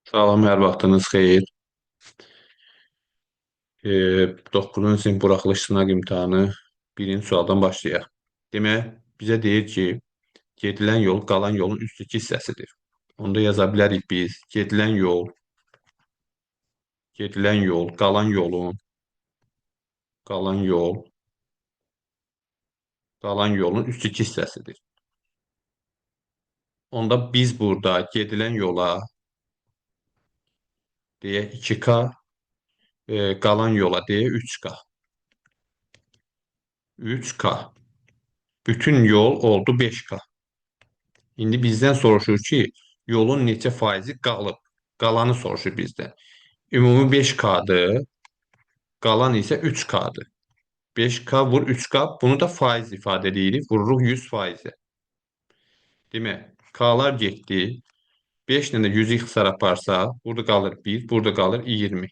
Salam, hər vaxtınız xeyir. 9-cu sinif buraxılış sınaq imtahanı birinci sualdan başlayaq. Demək, bizə deyir ki, gedilən yol qalan yolun üstdəki hissəsidir. Onda yaza bilərik biz, gedilən yol, qalan yol, qalan yolun üstdəki hissəsidir. Onda biz burada gedilən yola deyək 2K, qalan yola deyək 3K. 3K. Bütün yol oldu 5K. İndi bizdən soruşur ki, yolun neçə faizi qalıb? Qalanı soruşur bizdən. Ümumi 5K-dır, qalan isə 3K-dır. 5K vur 3K, bunu da faiz ifadə edirik, vururuq 100%. Demək, K-lar getdi, 5 ilə də 100-ü ixtisar aparsa, burada qalır 1, burada qalır 20.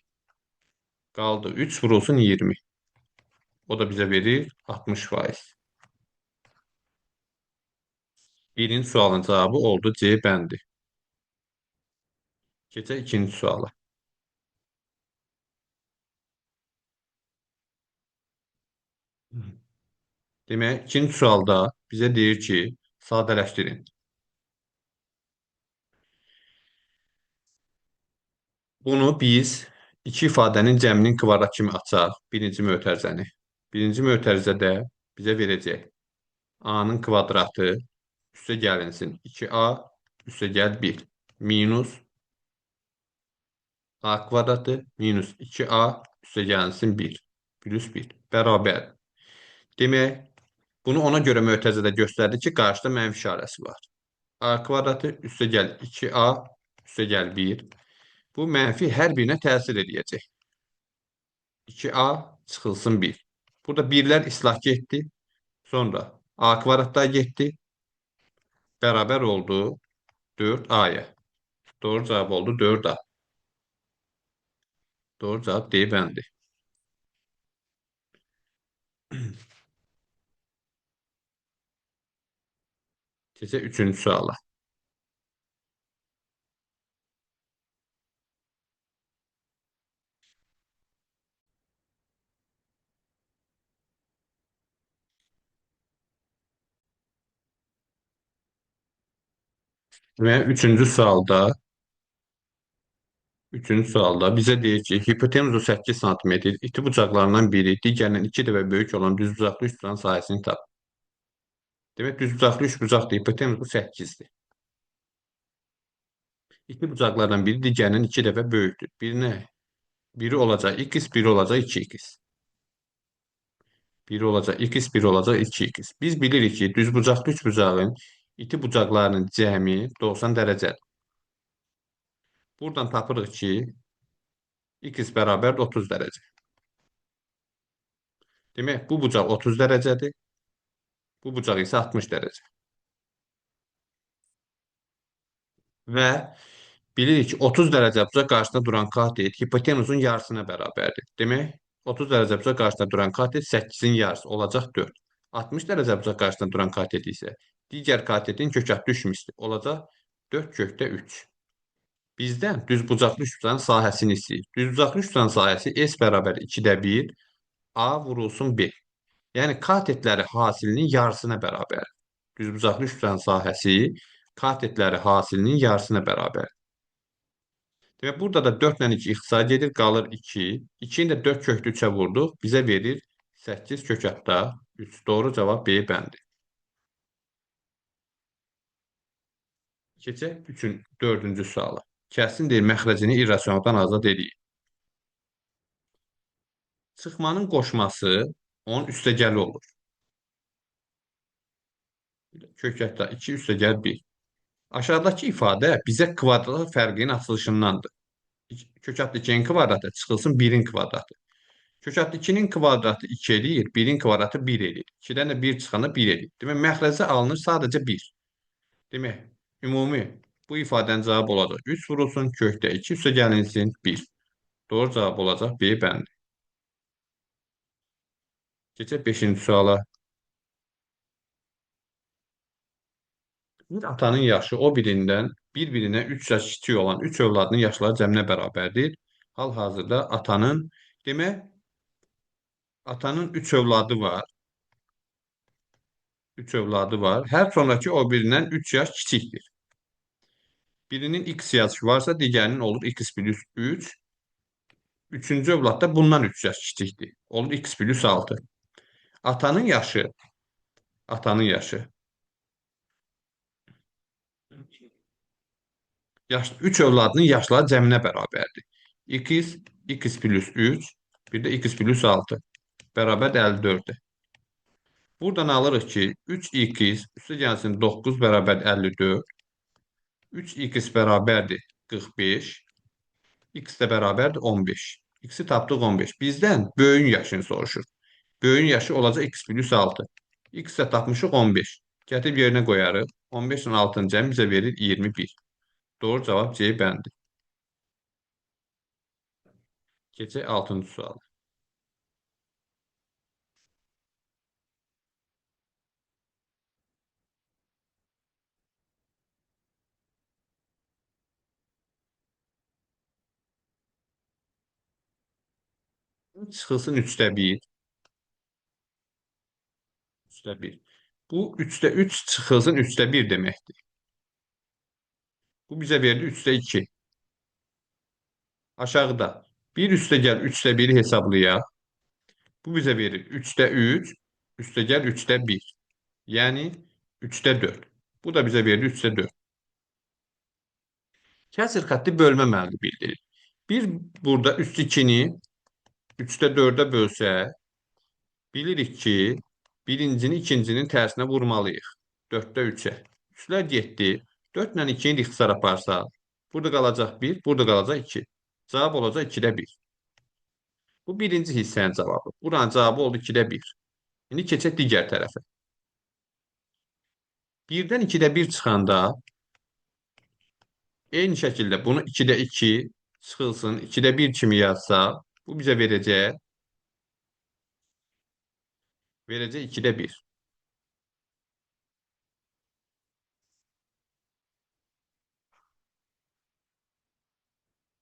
Qaldı 3 vurulsun 20. O da bizə verir 60%. Birinci sualın cavabı oldu C bəndi. Keçək ikinci suala. Demək, ikinci sualda bizə deyir ki, sadələşdirin. Bunu biz iki ifadənin cəminin kvadrat kimi açaq, birinci mötərizəni. Birinci mötərizədə bizə verəcək A-nın kvadratı üstə gəlinsin 2A üstə gəl 1 minus A kvadratı minus 2A üstə gəlinsin 1 plus 1 bərabər. Demək, bunu ona görə mötərizədə göstərdi ki, qarşıda mənfi işarəsi var. A kvadratı üstə gəl 2A üstə gəl 1. Bu mənfi hər birinə təsir edəcək. 2A çıxılsın 1. Burada 1-lər islah getdi. Sonra A kvadratda getdi. Bərabər oldu 4A-ya. Doğru cavab oldu 4A. Doğru cavab D bəndi. Keçək üçüncü suala. Və üçüncü sualda bizə deyir ki, hipotenuzu 8 sm, iti bucaqlarından biri digərinin 2 dəfə böyük olan düzbucaqlı üçbucağın sahəsini tap. Demək, düzbucaqlı üçbucaqdır, hipotenuzu 8-dir. İti bucaqlardan biri digərinin 2 dəfə böyükdür. Biri olacaq x, biri olacaq 2x. Biri olacaq x, biri olacaq 2x. Biz bilirik ki, düzbucaqlı üçbucağın iti bucaqlarının cəmi 90 dərəcədir. Buradan tapırıq ki, x bərabər 30 dərəcə. Demək, bu bucaq 30 dərəcədir, bu bucaq isə 60 dərəcə. Və bilirik ki, 30 dərəcə bucaq qarşısında duran katet hipotenuzun yarısına bərabərdir. Demək, 30 dərəcə bucaq qarşısında duran katet 8-in yarısı olacaq 4. 60 dərəcə bucaq qarşısında duran katet isə digər katetin kökəti düşmüşdür. Olacaq 4 kökdə 3. Bizdən düzbucaqlı üçbucağın sahəsini istəyir. Düzbucaqlı üçbucağın sahəsi S bərabər 2-də 1, A vurulsun B. Yəni, katetləri hasilinin yarısına bərabər. Düzbucaqlı üçbucağın sahəsi katetləri hasilinin yarısına bərabər. Demək, burada da 4 ilə 2 ixtisar gedir, qalır 2. 2-ni də 4 kökdə 3-ə vurduq, bizə verir 8 kökətdə 3. Doğru cavab B bəndi. Keçək 4-cü suala. Kəsrin deyil, məxrəcini irrasionaldan azad edirik. Çıxmanın qoşması onun üstəgəli olur. Kökətdə 2 üstəgəl 1. Aşağıdakı ifadə bizə kvadrat fərqinin açılışındandır. Kökətdə 2-nin kvadratı çıxılsın 1-in kvadratı. Kökətdə 2-nin kvadratı 2 eləyir, 1-in kvadratı 1 eləyir. 2-dən də 1 çıxanda 1 eləyir. Demək, məxrəcə alınır sadəcə 1. Demək, ümumi bu ifadənin cavabı olacaq 3 vurulsun, kökdə 2 üstə gəlinsin 1. Doğru cavab olacaq B bəndi. Keçək 5-ci suala. Bir atanın yaşı o birindən bir-birinə 3 yaş kiçik olan 3 övladının yaşları cəminə bərabərdir. Hal-hazırda demək, atanın 3 övladı var. 3 övladı var. Hər sonraki o birindən 3 yaş kiçikdir. Birinin x yaşı varsa, digərinin olur x plus 3. Üçüncü övlad da bundan 3 yaş kiçikdir. Olur x plus 6. Atanın yaşı, atanın yaşı. 3 övladının yaşları cəminə bərabərdir. X, x plus 3, bir də x plus 6 bərabər 54-dür. Buradan alırıq ki, 3x üstə gəlsin 9 bərabər 54, 3x bərabərdir 45, x də bərabərdir 15. X-i tapdıq 15. Bizdən böyüyün yaşını soruşur. Böyüyün yaşı olacaq x plus 6. X də tapmışıq 15. Gətirib yerinə qoyarıq. 15 ilə 6-nın cəmi bizə verir 21. Doğru cavab C bəndi. Keçək 6-cı suala. Çıxılsın 3-də 1. 3-də 1. Bu 3-də 3 çıxılsın 3-də 1 deməkdir. Bu bizə verdi 3-də 2. Aşağıda 1 üstə gəl 3-də 1-i hesablayaq. Bu bizə verir 3-də 3, üstə gəl 3-də 1. Yəni 3-də 4. Bu da bizə verir 3-də 4. Kəsr xətti bölmə əməlini bildirir. Bir burada üst 2-ni 3-də 4-ə bölsək, bilirik ki, birincini ikincinin tərsinə vurmalıyıq. 4-də 3-ə. 3-lər getdi. 4 ilə 2-ni ixtisar aparsaq, burada qalacaq 1, burada qalacaq 2. Cavab olacaq 2-də 1. Bu birinci hissənin cavabı. Buranın cavabı oldu 2-də 1. İndi keçək digər tərəfə. 1-dən 2-də 1 çıxanda eyni şəkildə bunu 2-də 2 çıxılsın, 2-də 1 kimi yazsaq, bu bizə verəcək 2-də 1.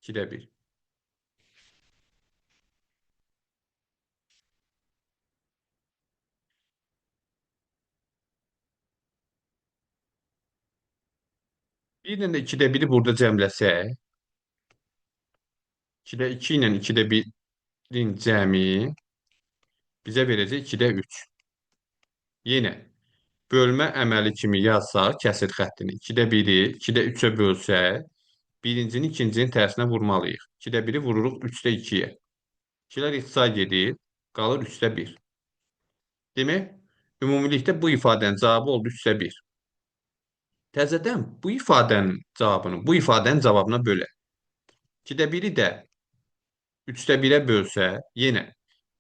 2-də 1. Bir də 2-də 1-i burada cəmləsək, 2-də 2 ilə 2-də 1-in cəmi bizə verəcək 2-də 3. Yenə bölmə əməli kimi yazsaq kəsir xəttini 2-də 1-i 2-də 3-ə bölsək, birincini ikincinin tərsinə vurmalıyıq. 2-də 1-i vururuq 3-də 2-yə. 2-lər ixtisar gedir, qalır 3-də 1. Demək, ümumilikdə bu ifadənin cavabı oldu 3-də 1. Təzədən bu ifadənin cavabına bölək. 2-də 1-i də 3-də 1-ə bölsə, yenə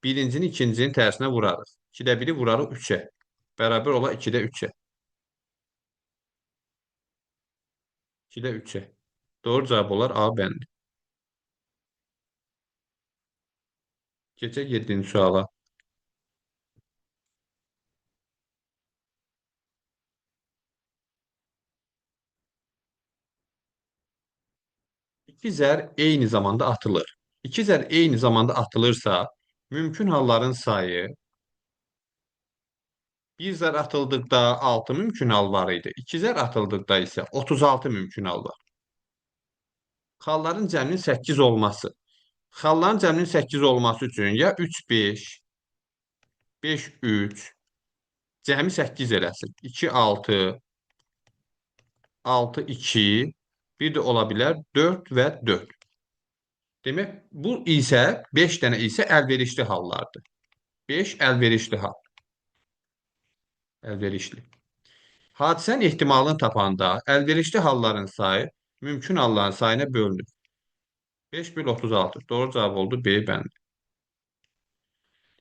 birincini ikincinin tərsinə vurarıq. 2-də 1-i vurarıq 3-ə. Bərabər ola 2-də 3-ə. 2-də 3-ə. Doğru cavab olar A bəndi. Keçək 7-ci suala. İki zər eyni zamanda atılır. İki zər eyni zamanda atılırsa, mümkün halların sayı bir zər atıldıqda 6 mümkün hal var idi. İki zər atıldıqda isə 36 mümkün hal var. Xalların cəminin 8 olması. Xalların cəminin 8 olması üçün ya 3, 5, 5, 3, cəmi 8 eləsin. 2, 6, 6, 2, bir də ola bilər 4 və 4. Demək, bu isə 5 dənə isə əlverişli hallardır. 5 əlverişli hal. Əlverişli. Hadisənin ehtimalını tapanda əlverişli halların sayı mümkün halların sayına bölünür. 5 bölü 36. Doğru cavab oldu B bəndi.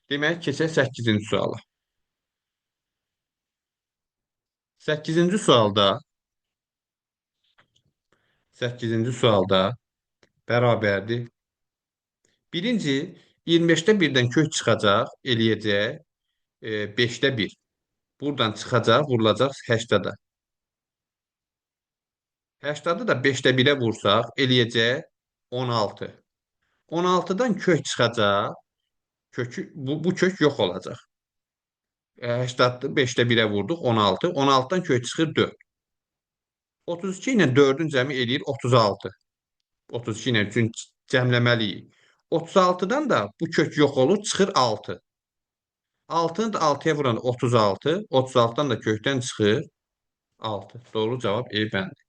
Demək, keçək 8-ci suala. 8-ci sualda 8-ci sualda bərabərdir. Birinci 25-də 1-dən kök çıxacaq, eləyəcək 5-də 1. Buradan çıxacaq, vurulacaq 8-də. 80-ı da 5-də 1-ə vursaq, eləyəcək 16. 16-dan kök çıxacaq. Bu kök yox olacaq. 80-ı 5-də 1-ə vurduq 16. 16-dan kök çıxır 4. 32 ilə 4-ün cəmi eləyir 36. 32 ilə üçün cəmləməliyik. 36-dan da bu kök yox olur, çıxır 6. 6-nı da 6-ya vuran 36. 36-dan da kökdən çıxır 6. Doğru cavab E bəndi.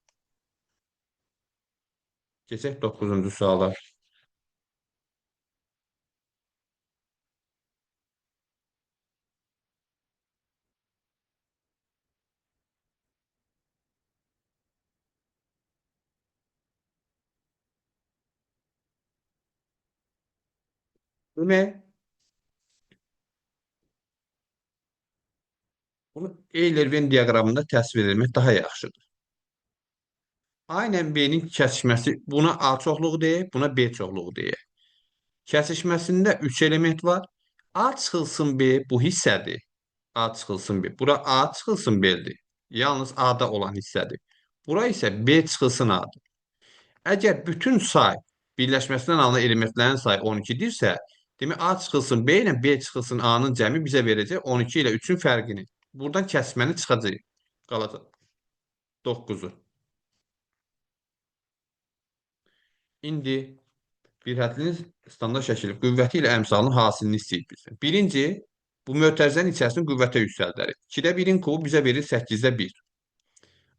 Keçək 9-cu suala. Demək, bunu Euler-Venn diaqramında təsvir etmək daha yaxşıdır. A ilə B-nin kəsişməsi buna A çoxluğu deyək, buna B çoxluğu deyək. Kəsişməsində 3 element var. A çıxılsın B bu hissədir. A çıxılsın B. Bura A çıxılsın B'dir. Yalnız A-da olan hissədir. Bura isə B çıxılsın A-dır. Əgər bütün say birləşməsindən alınan elementlərin sayı 12-dirsə, demək A çıxılsın B ilə B çıxılsın A-nın cəmi bizə verəcək 12 ilə 3-ün fərqini. Buradan kəsməni çıxacaq. Qalacaq 9-u. İndi bir həddinin standart şəkili qüvvəti ilə əmsalının hasilini istəyir bizdən. Birinci, bu mötərizənin içərisini qüvvətə yüksəldərik. 2-də 1-in kubu bizə verir 8-də 1.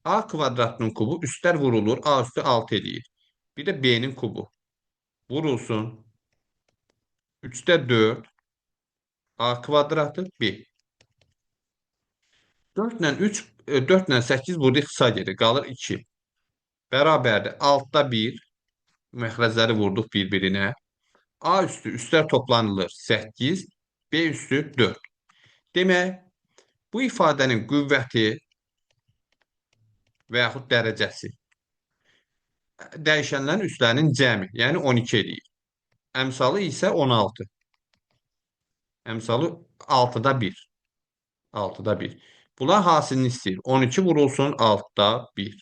A kvadratının kubu üstlər vurulur, A üstü 6 edir. Bir də B-nin kubu. Vurulsun. 3-də 4. A kvadratı 1. 4 ilə 3, 4 ilə 8 burada ixtisar gedir. Qalır 2. Bərabərdir. 6-da 1. Məxrəcləri vurduq bir-birinə. A üstü üstlər toplanılır 8. B üstü 4. Demək, bu ifadənin qüvvəti və yaxud dərəcəsi dəyişənlərin üstlərinin cəmi, yəni 12 edir. Əmsalı isə 16. Əmsalı 6-da 1. 6-da 1. Bunlar hasilini istəyir. 12 vurulsun 6-da 1.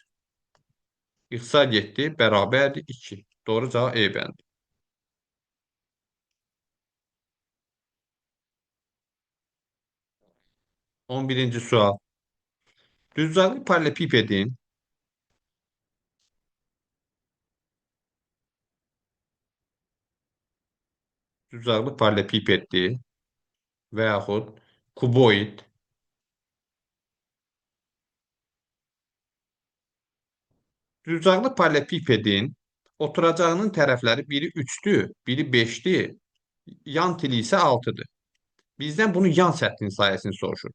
İxtisar getdi, bərabərdir 2. Doğru cavab E bəndi. 11-ci sual. Düzcəli paralelipipedin düzcəli paralelipipeddir və yaxud kuboid düzcəli paralelipipedin oturacağının tərəfləri biri 3-dür, biri 5-dir, yan tili isə 6-dır. Bizdən bunun yan səthinin sayəsini soruşur.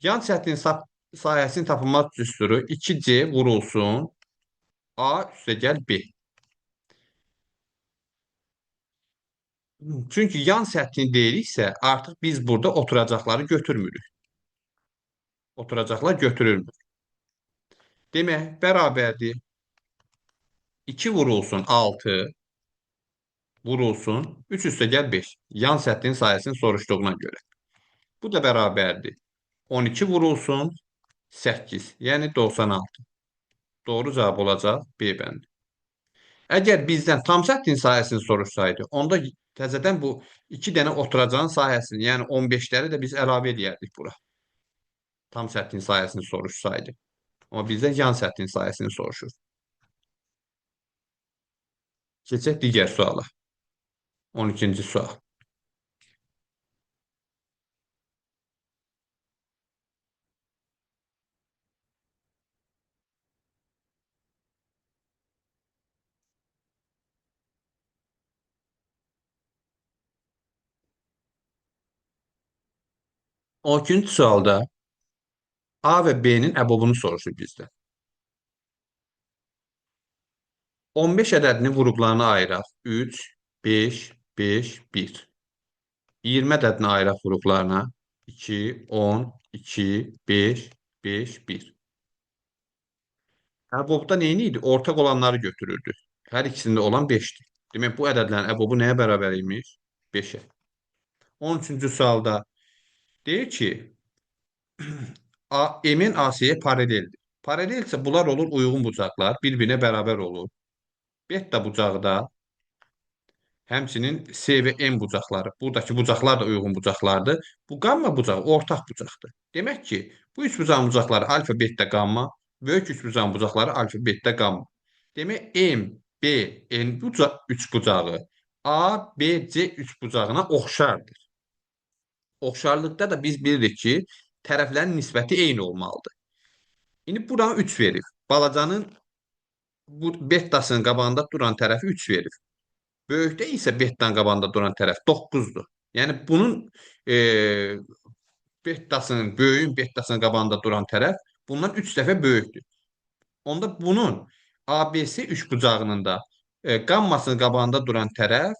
Yan səthin sahəsinin tapılmaq düsturu 2C vurulsun A üstəgəl B. Çünki yan səthini deyiriksə, artıq biz burada oturacaqları götürmürük. Oturacaqlar götürülmür. Demək, bərabərdir. 2 vurulsun 6 vurulsun 3 üstəgəl 5. Yan səthin sayəsini soruşduğuna görə. Bu da bərabərdir. 12 vurulsun 8, yəni 96. Doğru cavab olacaq B bəndi. Əgər bizdən tam səthin sahəsini soruşsaydı, onda təzədən bu 2 dənə oturacağın sahəsini, yəni 15-ləri də biz əlavə edərdik bura. Tam səthin sahəsini soruşsaydı. Amma bizdən yan səthin sahəsini soruşur. Keçək digər suala. 12-ci sual. O ikinci sualda A və B-nin əbobunu soruşur bizdən. 15 ədədini vurğularına ayıraq. 3, 5, 5, 1. 20 ədədini ayıraq vurğularına. 2, 10, 2, 5, 5, 1. Əbobda neyini idi? Ortaq olanları götürürdü. Hər ikisində olan 5-dir. Demək, bu ədədlərin əbobu nəyə bərabər imiş? 5-ə. 13-cü sualda deyir ki, M-in AC-yə paraleldir. Paralel ise bunlar olur uygun bucaqlar, bir-birinə bərabər olur. Beta bucağı da həmçinin C ve M bucaqları. Buradakı bucaqlar da uyğun bucaqlardır. Bu qamma bucağı ortaq bucaqdır. Demək ki, bu üç bucağın bucaqları alfa, beta, qamma, böyük üç bucağın bucaqları alfa, beta, qamma. Demək M, B, N üç bucağı A, B, C üç bucağına oxşardır. Oxşarlıqda da biz bilirik ki, tərəflərin nisbəti eyni olmalıdır. İndi buranı 3 verir. Balacanın bu betasının qabağında duran tərəfi 3 verir. Böyükdə isə bettanın qabağında duran tərəf 9-dur. Yəni bunun e, bettasının, böyüyün bettasının qabağında duran tərəf bundan 3 dəfə böyükdür. Onda bunun ABC üçbucağının da qammasının qabağında duran tərəf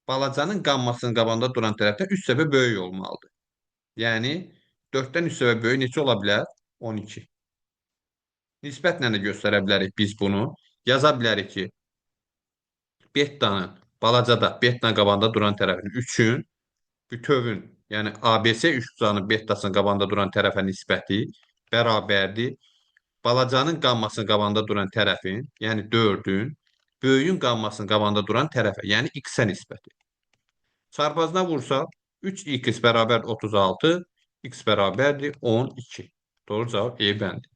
balacanın qammasının qabağında duran tərəfdən 3 dəfə böyük olmalıdır. Yəni 4-dən 3 dəfə böyük neçə ola bilər? 12. Nisbətlə də göstərə bilərik biz bunu. Yaza bilərik ki, bettanın balacada bettanın qabağında duran tərəfin 3-ün bütövün, yəni ABC üçbucağının bettasının qabağında duran tərəfə nisbəti bərabərdir. Balacanın qammasının qabağında duran tərəfin, yəni 4-ün, böyüyün qammasının qabağında duran tərəfə, yəni x-ə nisbəti. Çarpazına vursaq, 3x bərabər 36, x bərabərdir 12. Doğru cavab E bəndi.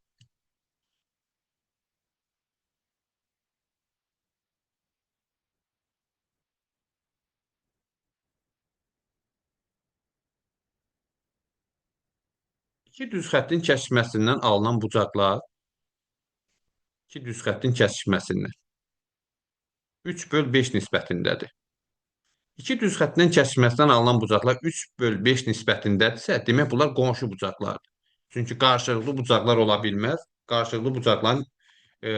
İki düz xəttin kəsişməsindən alınan bucaqlar, iki düz xəttin kəsişməsindən 3 böl 5 nisbətindədir. İki düz xəttin kəsişməsindən alınan bucaqlar 3 böl 5 nisbətindədirsə, demək bunlar qonşu bucaqlardır. Çünki qarşılıqlı bucaqlar ola bilməz. Qarşılıqlı bucaqların e,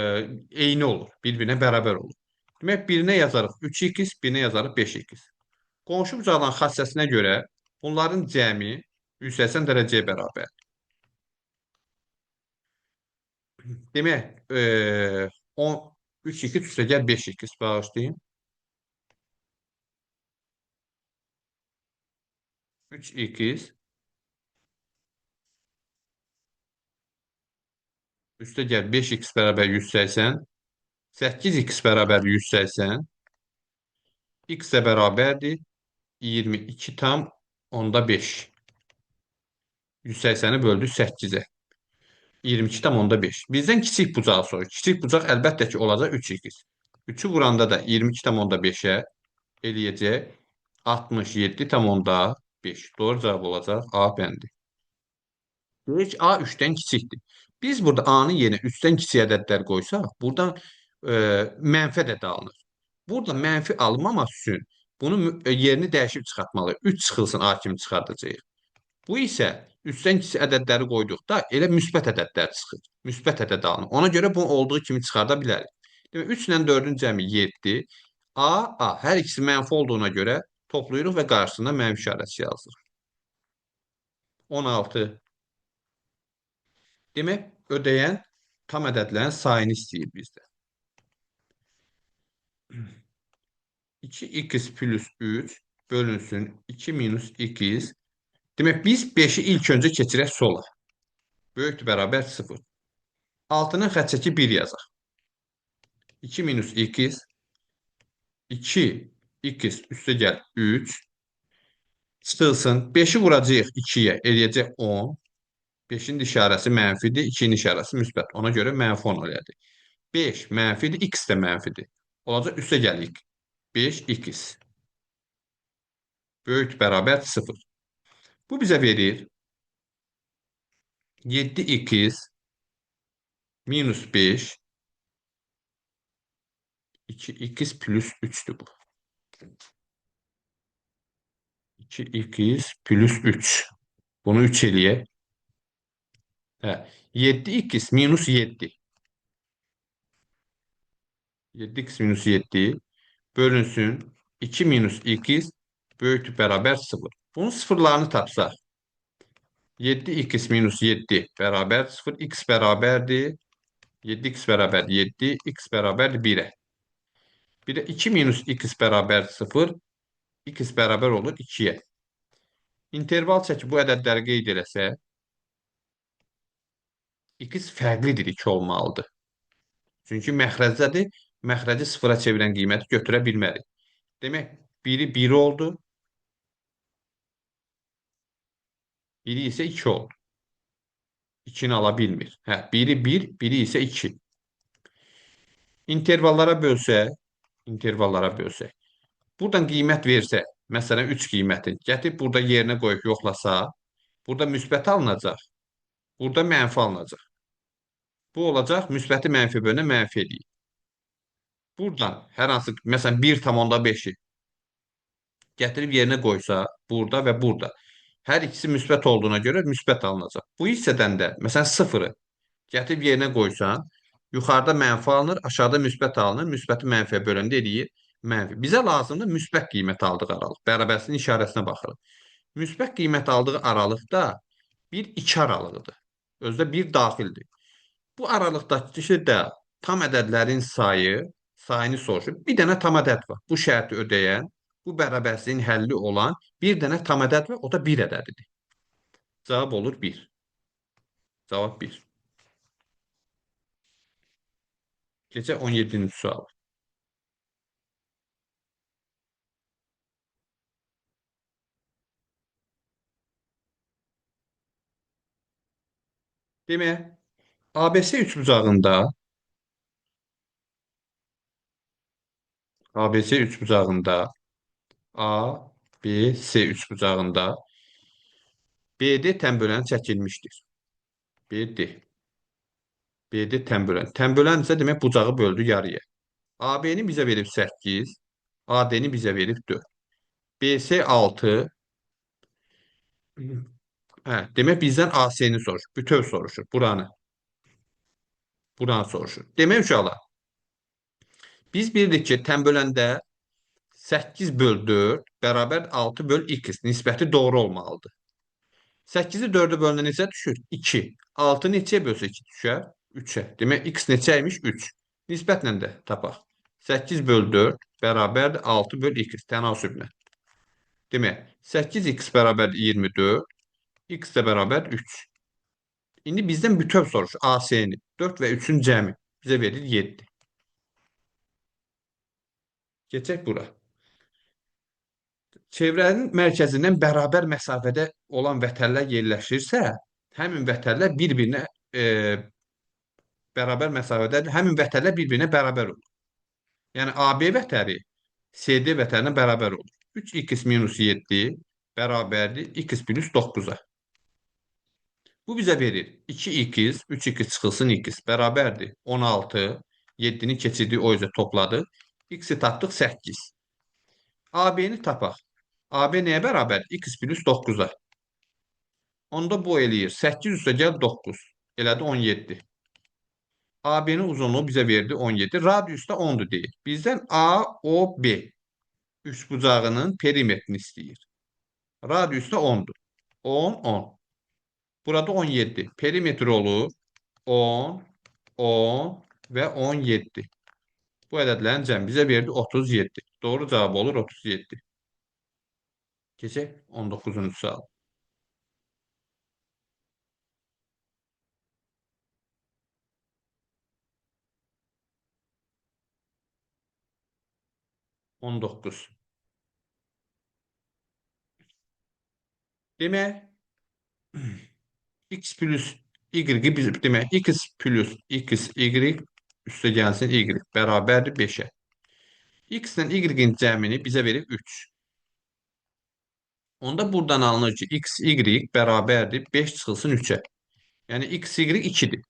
eyni olur, bir-birinə bərabər olur. Demək, birinə yazarıq 3x, birinə yazarıq 5x. Qonşu bucaqların xassəsinə görə bunların cəmi 180 dərəcəyə bərabər. Demək, 10, 3x üstəgəl 5x bağışlayın. 3x üstəgəl 5x bərabər 180, 8x bərabər 180, x də bərabərdir 22 tam onda 5. 180-i böldük 8-ə. 22 tam onda 5. Bizdən kiçik bucağı sorur. Kiçik bucaq əlbəttə ki, olacaq 3x. 3-ü vuranda da 22 tam onda 5-ə eləyəcək 67 tam onda 5. Doğru cavab olacaq A bəndi. Deyək ki, A 3-dən kiçikdir. Biz burada A-nın yerinə 3-dən kiçik ədədlər qoysaq, buradan mənfi ədəd alınır. Burada mənfi alınmamaq üçün bunun yerini dəyişib çıxartmalıyıq. 3 çıxılsın A kimi çıxardacağıq. Bu isə 3-dən kiçik ədədləri qoyduqda elə müsbət ədədlər çıxır. Müsbət ədəd alınır. Ona görə bunu olduğu kimi çıxarda bilərik. Demək, 3 ilə 4-ün cəmi 7. A, A. Hər ikisi mənfi olduğuna görə toplayırıq və qarşısına mənfi işarəsi yazırıq. 16. Demək, ödəyən tam ədədlərin sayını istəyir bizdə. 2x plus 3 bölünsün 2 minus x. Demək, biz 5-i ilk öncə keçirək sola. Böyükdür bərabər 0. Altının xətt çəki 1 yazaq. 2 minus x 2x üstə gəl 3 çıxılsın. 5-i vuracaq 2-yə eləyəcək 10. 5-in işarəsi mənfidir, 2-nin işarəsi müsbət. Ona görə mənfi 10 elədi. 5 mənfidir, x də mənfidir. Olacaq üstə gəlik. 5x böyük bərabər 0. Bu bizə verir 7x minus 5 2x plus 3'tü bu. 2x plus 3. Bunu 3 eləyək. 7x minus 7. 7x minus 7 bölünsün 2 minus x böyüktür bərabər 0. Bunun sıfırlarını tapsaq 7x minus 7 bərabər 0, x bərabərdir 7x bərabər 7, x bərabər 1-ə. Bir də 2 minus x bərabər 0, x bərabər olur 2-yə. İnterval çəkib bu ədədləri qeyd eləsək, X fərqlidir 2 olmalıdır. Çünki məxrəcdədir. Məxrəci sıfıra çevirən qiyməti götürə bilmərik. Demək, biri 1 oldu, biri isə 2 oldu. 2-ni ala bilmir. Hə, biri 1, biri isə 2. İntervallara bölsək, intervallara bölsək. Buradan qiymət versə, məsələn 3 qiymətin, gətirib burada yerinə qoyub yoxlasa, burada müsbət alınacaq, burada mənfi alınacaq. Bu olacaq müsbəti mənfi bölünə mənfi eləyir. Buradan hər hansı, məsələn 1,5-i gətirib yerinə qoysa, burada və burada. Hər ikisi müsbət olduğuna görə müsbət alınacaq. Bu hissədən də, məsələn 0-ı gətirib yerinə qoysan, yuxarıda mənfi alınır, aşağıda müsbət alınır. Müsbəti mənfiyə böləndə eləyir mənfi. Bizə lazımdır müsbət qiymət aldığı aralıq. Bərabərsinin işarəsinə baxırıq. Müsbət qiymət aldığı aralıqda bir iki aralığıdır. Özdə bir daxildir. Bu aralıqdakı də tam ədədlərin sayını soruşur. Bir dənə tam ədəd var. Bu şərti ödəyən, bu bərabərsizliyin həlli olan bir dənə tam ədəd var. O da bir ədədidir. Cavab olur 1. Cavab 1. Gecə 17-ci sual. Demək, ABC üçbucağında A, B, C üçbucağında BD tənböləni çəkilmişdir. BD. BD tənbölən. Tənbölən isə demək bucağı böldü yarıya. AB-ni bizə verib 8, AD-ni bizə verib 4. BC 6. Hə, demək bizdən AC-ni soruşur. Bütöv soruşur. Buranı soruşur. Demək uşaqlar, biz bildik ki, tənböləndə 8 böl 4 bərabər 6 böl x nisbəti doğru olmalıdır. 8-i 4-ə bölündə neçə düşür? 2. 6 neçəyə bölsə 2 düşər? 3-ə. Demək, x neçəymiş? 3. Nisbətlə də tapaq. 8 böl 4 bərabərdir 6 böl x tənasüblə. Demək, 8x bərabər 24, x də bərabər 3. İndi bizdən bütöv soruşur AC-ni. 4 və 3-ün cəmi bizə verir 7. Keçək bura. Çevrənin mərkəzindən bərabər məsafədə olan vətənlər yerləşirsə, həmin vətənlər bir-birinə bərabər məsafədədir. Həmin vətənlər bir-birinə bərabər olur. Yəni AB vətəni CD vətəninə bərabər olur. 3x minus 7 bərabərdir x plus 9-a. Bu bizə verir 2x, 3x çıxılsın x bərabərdir 16, 7-ni keçirdik o üzə topladı. X-i tapdıq 8. AB-ni tapaq. AB nəyə bərabər? X plus 9-a. Onda bu eləyir 8 üstə gəl 9. Elədi 17. AB-nin uzunluğu bizə verdi 17. Radius da 10-dur deyir. Bizdən AOB üçbucağının perimetrini istəyir. Radius da 10-dur. 10, 10. Burada 17. Perimetr olur 10, 10 və 17. Bu ədədlərin cəmi bizə verdi 37. Doğru cavab olur 37. Keçək 19-cu sual. 19. Demək, x plus y-i biz demək, x plus x, y üstə gəlsin y bərabərdir 5-ə. X ilə y-in cəmini bizə verir 3. Onda buradan alınır ki, x, y bərabərdir 5 çıxılsın 3-ə. Yəni x, y 2-dir.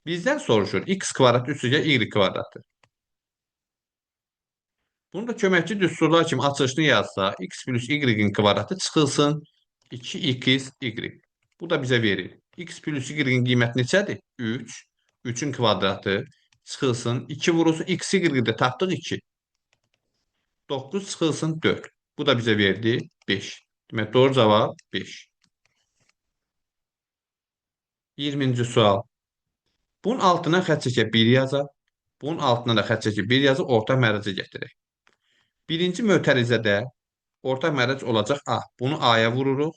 Bizdən soruşur x kvadrat üstə y kvadratı. Bunu da köməkçi düsturlar kimi açılışını yazsa, x plus y-in kvadratı çıxılsın 2x, y. Bu da bizə verir. X plus y-in qiyməti neçədir? 3. 3-ün kvadratı çıxılsın. 2 vurulsun. X, y-i də tapdıq 2. 9 çıxılsın 4. Bu da bizə verdi 5. Demək, doğru cavab 5. 20-ci sual. Bunun altına xətt çəkə 1 yazaq. Bunun altına da xətt çəkə 1 yazaq. Ortaq mərrəcə gətirək. Birinci mötərizədə ortaq mərrəc olacaq A. Bunu A-ya vururuq.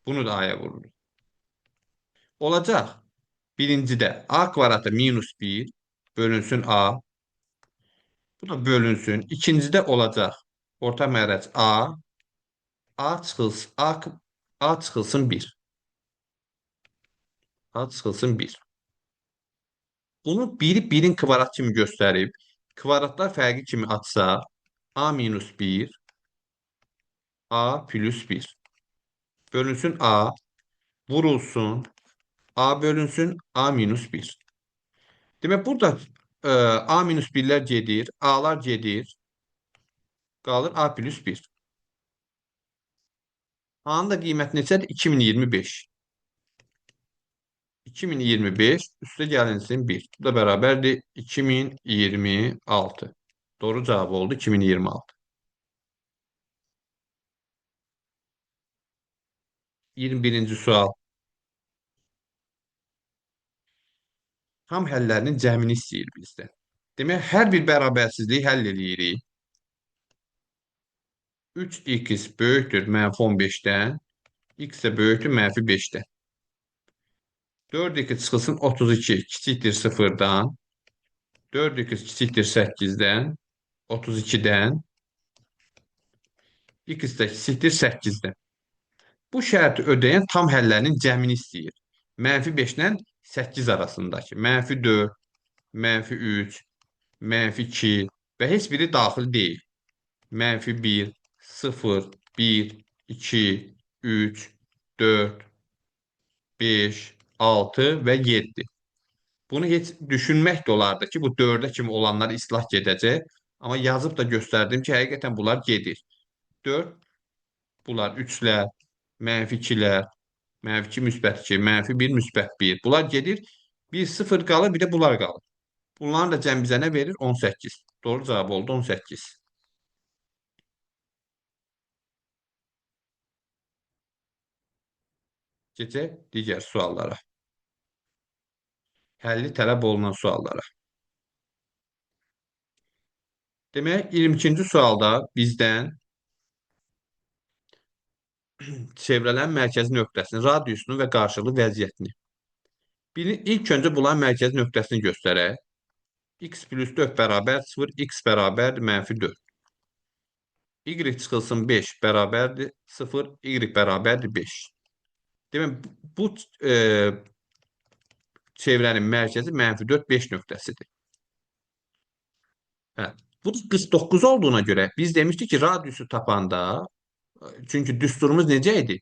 Bunu da A-ya vururuq. Olacaq. Birincidə a kvadratı minus bir bölünsün a. Bu da bölünsün. İkincidə olacaq. Orta mərac a. A çıxılsın. A çıxılsın bir. A çıxılsın bir. Bunu biri birin kvadrat kimi göstərib, kvadratlar fərqi kimi açsa, a minus bir, a plus bir. Bölünsün a, vurulsun, a bölünsün, a minus bir. Demək, burada a minus birlər gedir, a'lar gedir, qalır a plus bir. A'nın da qiyməti neçədir? 2025. 2025 üstə gəlinsin 1. Bu da bərabərdir 2026. Doğru cavab oldu 2026. 21-ci sual. Tam həllərinin cəmini istəyir bizdən. Demək, hər bir bərabərsizliyi həll edirik. 3x böyükdür mənfi 15-dən, x də böyükdür mənfi 5-dən. 4x çıxılsın 32 kiçikdir 0-dan, 4x kiçikdir 8-dən, 32-dən, x də kiçikdir 8-dən. Bu şərti ödəyən tam həllərinin cəmini istəyir. Mənfi 5-dən 8 arasındakı. Mənfi 4, mənfi 3, mənfi 2 və heç biri daxil deyil. Mənfi 1, 0, 1, 2, 3, 4, 5, 6 və 7. Bunu heç düşünmək də olardı ki, bu 4-ə kimi olanlar islah gedəcək. Amma yazıb da göstərdim ki, həqiqətən bunlar gedir. 4, bunlar 3-lər, mənfi 2-lər, mənfi 2 müsbət 2, mənfi 1 müsbət 1. Bunlar gedir. Bir 0 qalır, bir də bunlar qalır. Bunların da cəm bizə nə verir? 18. Doğru cavab oldu 18. Keçək digər suallara. Həlli tələb olunan suallara. Demək, 22-ci sualda bizdən çevrələn mərkəzi nöqtəsini, radiusunu və qarşılıqlı vəziyyətini. İlk öncə bunların mərkəzi nöqtəsini göstərək. X plus 4 bərabər 0, x bərabərdir mənfi 4. Y çıxılsın 5 bərabərdir 0, y bərabərdir 5. Demək, bu çevrənin mərkəzi mənfi 4, 5 nöqtəsidir. Hə. Bu 49 olduğuna görə biz demişdik ki, radiusu tapanda, çünki düsturumuz necə idi?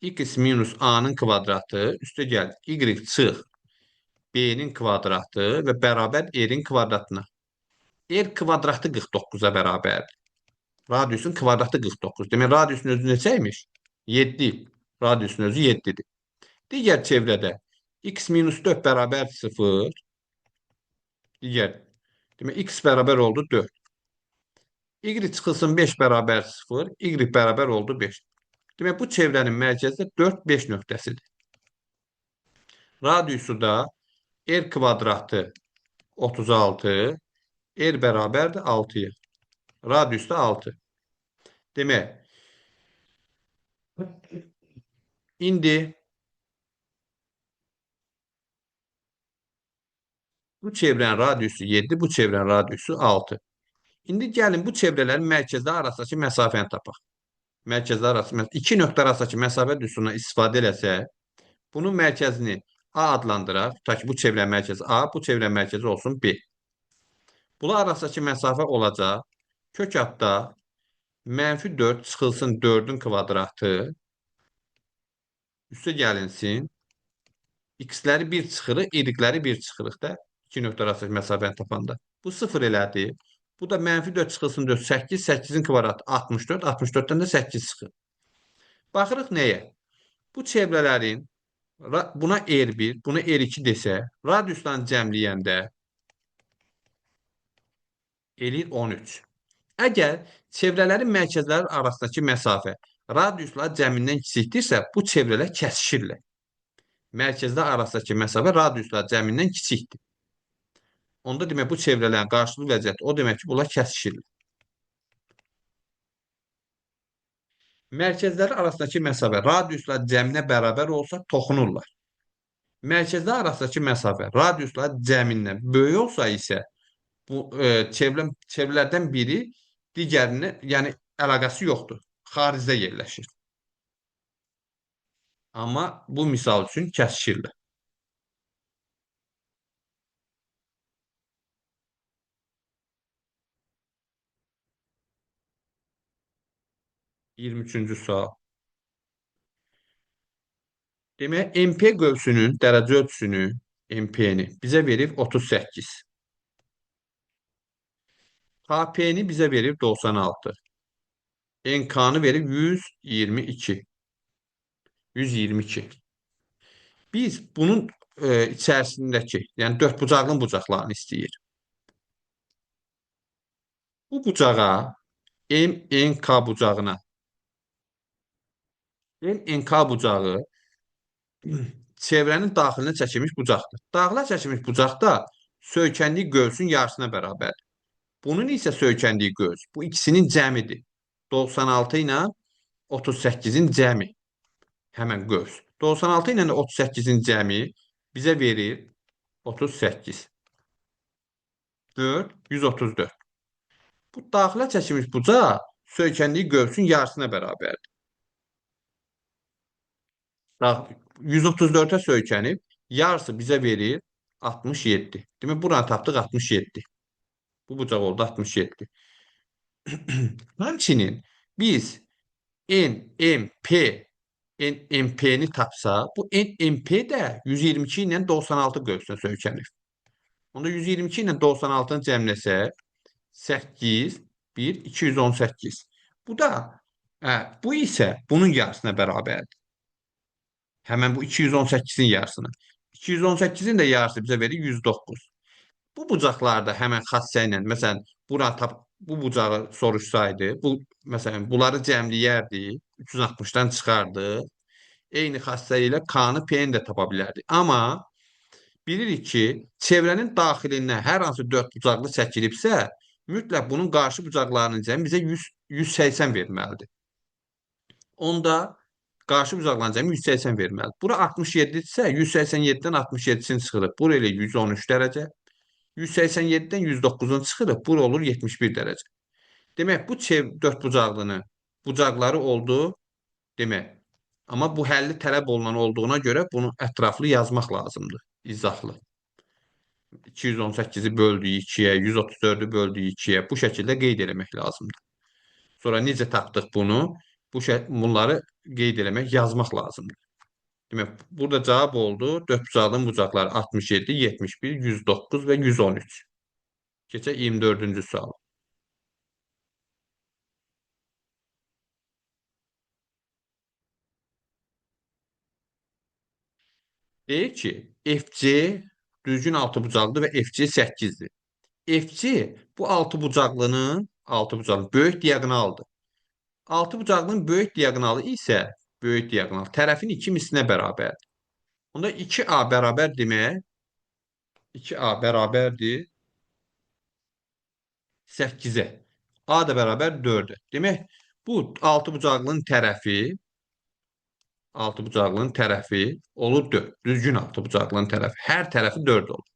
X minus a-nın kvadratı üstə gəl, y çıx b-nin kvadratı və bərabər r-in kvadratına. R kvadratı 49-a bərabərdir. Radiusun kvadratı 49. Demək, radiusun özü neçəymiş? 7. Radiusun özü 7-dir. Digər çevrədə x minus 4 bərabər 0. Digər. Demək, x bərabər oldu 4. Y çıxılsın 5 bərabər 0. Y bərabər oldu 5. Demək, bu çevrənin mərkəzi 4, 5 nöqtəsidir. Radiusu da r kvadratı 36. R bərabərdir 6-ya. Radius da 6. Demək, indi bu çevrənin radiusu 7, bu çevrənin radiusu 6. İndi gəlin bu çevrələrin mərkəzləri arasındakı məsafəni tapaq. Mərkəzlər arası, iki nöqtə arasındakı məsafə düsturundan istifadə eləsək, bunun mərkəzini A adlandıraq. Tutaq ki, bu çevrənin mərkəzi A, bu çevrənin mərkəzi olsun B. Bunlar arasındakı məsafə olacaq. Kök altda mənfi 4 çıxılsın 4-ün kvadratı. Üstə gəlinsin. X-ləri 1 çıxırıq, y-ləri 1 çıxırıq da. İki nöqtə arasındakı məsafəni tapanda. Bu 0 elədi. Bu da mənfi 4 çıxılsın 4, 8, 8-in kvadratı 64, 64-dən də 8 çıxır. Baxırıq nəyə? Bu çevrələrin buna R1, buna R2 desə, radiusdan cəmləyəndə eləyir 13. Əgər çevrələrin mərkəzləri arasındakı məsafə radiuslar cəmindən kiçikdirsə, bu çevrələr kəsişirlər. Mərkəzlər arasındakı məsafə radiuslar cəmindən kiçikdir. Onda demək, bu çevrələrin qarşılıqlı vəziyyəti o demək ki, bunlar kəsişirlər. Mərkəzləri arasındakı məsafə radiuslar cəminə bərabər olsa toxunurlar. Mərkəzlər arasındakı məsafə radiuslar cəmindən böyük olsa isə bu çevrələrdən biri digərinə, yəni əlaqəsi yoxdur. Xaricdə yerləşir. Amma bu misal üçün kəsşirlər. 23-cü sual. Demək, MP qövsünün dərəcə ölçüsünü, MP-ni bizə verib 38. KP-ni bizə verib 96. NK-nı verib 122. 122. Biz bunun içərisindəki, yəni dördbucaqlının bucaqlarını istəyir. Bu bucağa MNK bucağına MNK bucağı çevrənin daxilinə çəkilmiş bucaqdır. Daxilə çəkilmiş bucaqda söykəndiyi qövsün yarısına bərabərdir. Bunun isə söykəndiyi qövs bu ikisinin cəmidir. 96 ilə 38-in cəmi həmən qövs. 96 ilə 38-in cəmi bizə verir 38. 4, 134. Bu daxilə çəkilmiş bucaq söykəndiyi qövsün yarısına bərabərdir. 134-ə söykənib, yarısı bizə verir 67. Demək, buranı tapdıq 67. Bu bucaq oldu 67. Həmçinin biz NMP NMP-ni tapsa, bu NMP də 122 ilə 96 qövsünə söykənir. Onda 122 ilə 96-nı cəmləsək 8, 1, 218. Bu da, bu isə bunun yarısına bərabərdir. Həmən bu 218-in yarısını. 218-in də yarısı bizə verir 109. Bu bucaqlarda həmən xassə ilə, məsələn, bu bucağı soruşsaydı, məsələn, bunları cəmləyərdi, 360-dan çıxardı, eyni xassə ilə K-nı, P-ni də tapa bilərdi. Amma bilirik ki, çevrənin daxilindən hər hansı dörd bucaqlı çəkilibsə, mütləq bunun qarşı bucaqlarının cəmi bizə 180 verməlidir. Onda qarşı bucaqların cəmi 180 verməlidir. Bura 67-dirsə, 187-dən 67-sini çıxırıq. Bura elə 113 dərəcə. 187-dən 109-un çıxırıq. Bura olur 71 dərəcə. Demək, bu dörd bucaqları oldu demək. Amma bu həlli tələb olunan olduğuna görə bunu ətraflı yazmaq lazımdır. İzahlı. 218-i böldüyü 2-yə, 134-ü böldüyü 2-yə bu şəkildə qeyd eləmək lazımdır. Sonra necə tapdıq bunu? Bunları qeyd eləmək, yazmaq lazımdır. Demək, burada cavab oldu. Dörd bucaqlının bucaqları 67, 71, 109 və 113. Keçək 24-cü sual. Deyir ki, FC düzgün altıbucaqlıdır və FC 8-dir. FC bu altıbucaqlının böyük diaqonaldır. Altıbucaqlının böyük diaqonalı isə böyük diaqonal tərəfin 2 mislinə bərabərdir. Onda 2A bərabər demək 2A bərabərdir 8-ə. A da bərabər 4-ə. Demək, bu altıbucaqlının tərəfi olur 4. Düzgün altıbucaqlının tərəfi. Hər tərəfi 4 olur.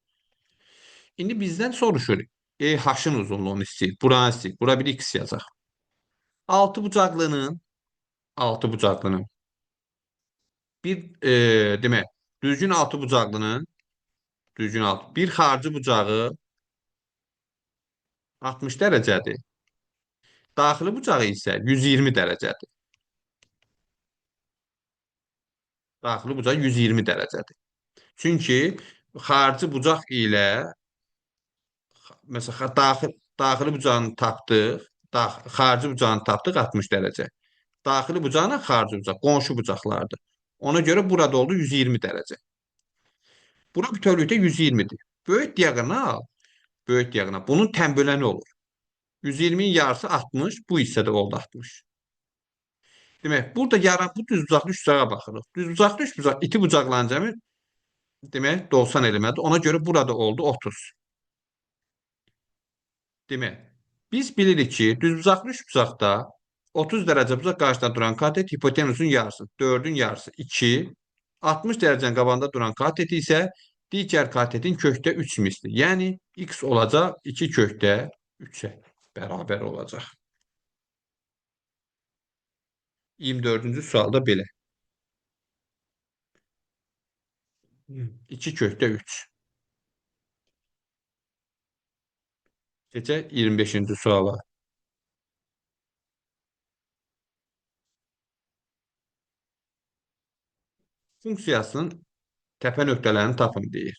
İndi bizdən soruşur. H-ın uzunluğunu istəyir. Buranı istəyir. Bura bir x yazaq. Altıbucaqlının demək, bir xarici bucağı 60 dərəcədir. Daxili bucağı isə 120 dərəcədir. Daxili bucaq 120 dərəcədir. Çünki xarici bucaq ilə məsələn daxili bucağını tapdıq, xarici bucağını tapdıq 60 dərəcə. Daxili bucaqla xarici bucaq qonşu bucaqlardır. Ona görə burada oldu 120 dərəcə. Bura bütövlükdə 120-dir. Böyük diaqonal. Bunun tənböləni olur. 120-nin yarısı 60, bu hissədə oldu 60. Demək, burada bu düzbucaqlı üç bucağa baxırıq. Düzbucaqlı üç bucaq, iti bucaqların cəmi demək 90 eləməlidir. Ona görə burada oldu 30. Demək, biz bilirik ki, düzbucaqlı üç bucaqda 30 dərəcə bucaq qarşıda duran katet hipotenusun yarısı, 4-ün yarısı 2, 60 dərəcənin qabağında duran katet isə digər katetin kökdə 3 misli. Yəni x olacaq 2 kökdə 3-ə bərabər olacaq. 24-cü sualda belə. 2 kökdə 3. Keçək 25-ci suala. Funksiyasının təpə nöqtələrini tapın deyir.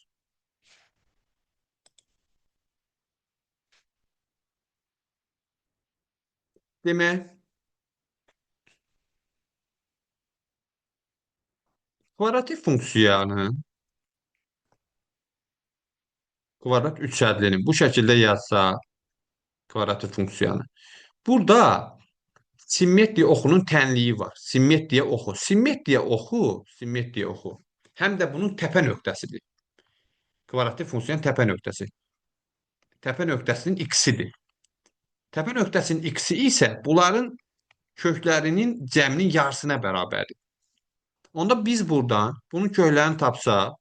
Demək, kvadratik funksiyanın kvadrat 3 ədlinin bu şəkildə yazsa, kvadratik funksiyanı. Burada simmetriya oxunun tənliyi var. Simmetriya oxu. Simmetriya oxu. Həm də bunun təpə nöqtəsidir. Kvadratik funksiyanın təpə nöqtəsi. Təpə nöqtəsinin x-idir. Təpə nöqtəsinin x-i isə bunların köklərinin cəminin yarısına bərabərdir. Onda biz buradan bunun köklərini tapsaq,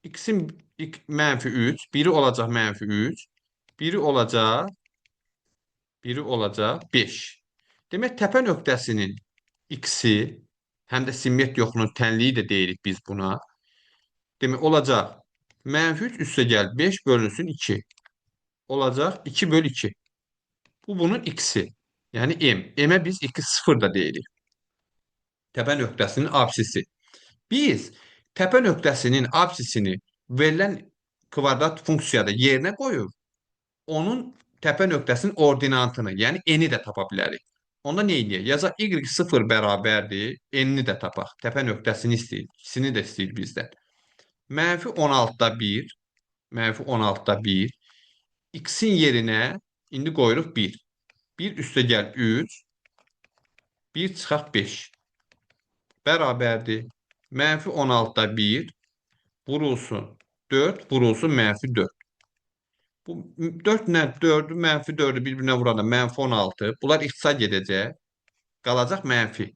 x-in mənfi 3, biri olacaq mənfi 3, biri olacaq 5. Demək, təpə nöqtəsinin x-i, həm də simmetriya oxunun tənliyi də deyirik biz buna. Demək, olacaq mənfi 3 üstə gəl 5 bölünsün 2. Olacaq 2 bölü 2. Bu bunun x-i. Yəni m. M-ə biz 2 0 da deyirik. Təpə nöqtəsinin absisi. Biz təpə nöqtəsinin absisini verilən kvadrat funksiyada yerinə qoyub, onun təpə nöqtəsinin ordinatını, yəni n-i də tapa bilərik. Onda nə edək? Yazaq y0 bərabərdir, n-ni də tapaq. Təpə nöqtəsini istəyir, ikisini də istəyir bizdən. Mənfi 16-da 1, mənfi 16-da 1, x-in yerinə indi qoyuruq 1. 1 üstə gəl 3, 1 çıxaq 5. Bərabərdir. Mənfi 16-da 1 vurulsun 4, vurulsun mənfi 4. Bu 4 ilə 4-ü, mənfi 4-ü bir-birinə vuranda mənfi 16. Bunlar ixtisar gedəcək. Qalacaq mənfi.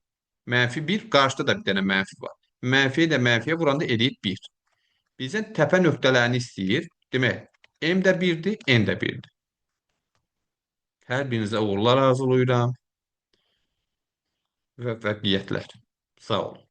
Mənfi 1, qarşıda da bir dənə mənfi var. Mənfiyə də mənfiyə vuranda eləyir 1. Bizdən təpə nöqtələrini istəyir. Demək, m də 1-dir, n də 1-dir. Hər birinizə uğurlar arzulayıram. Müvəffəqiyyətlər. Sağ olun.